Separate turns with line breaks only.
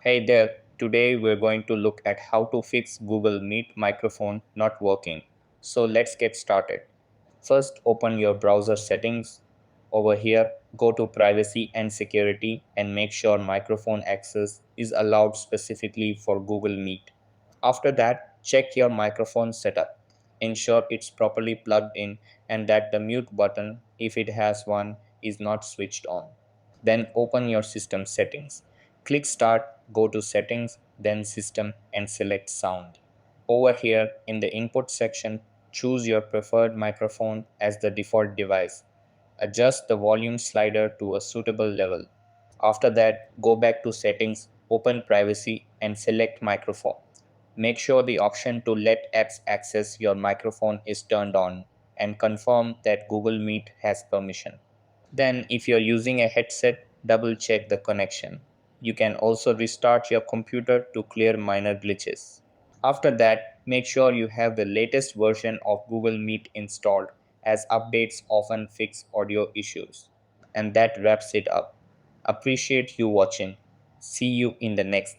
Hey there, today we're going to look at how to fix Google Meet microphone not working. So let's get started. First, open your browser settings. Over here, go to Privacy and Security and make sure microphone access is allowed specifically for Google Meet. After that, check your microphone setup. Ensure it's properly plugged in and that the mute button, if it has one, is not switched on. Then open your system settings. Click Start, go to Settings, then System, and select Sound. Over here in the Input section, choose your preferred microphone as the default device. Adjust the volume slider to a suitable level. After that, go back to Settings, open Privacy, and select Microphone. Make sure the option to let apps access your microphone is turned on and confirm that Google Meet has permission. Then, if you're using a headset, double check the connection. You can also restart your computer to clear minor glitches. After that, make sure you have the latest version of Google Meet installed, as updates often fix audio issues. And that wraps it up. Appreciate you watching. See you in the next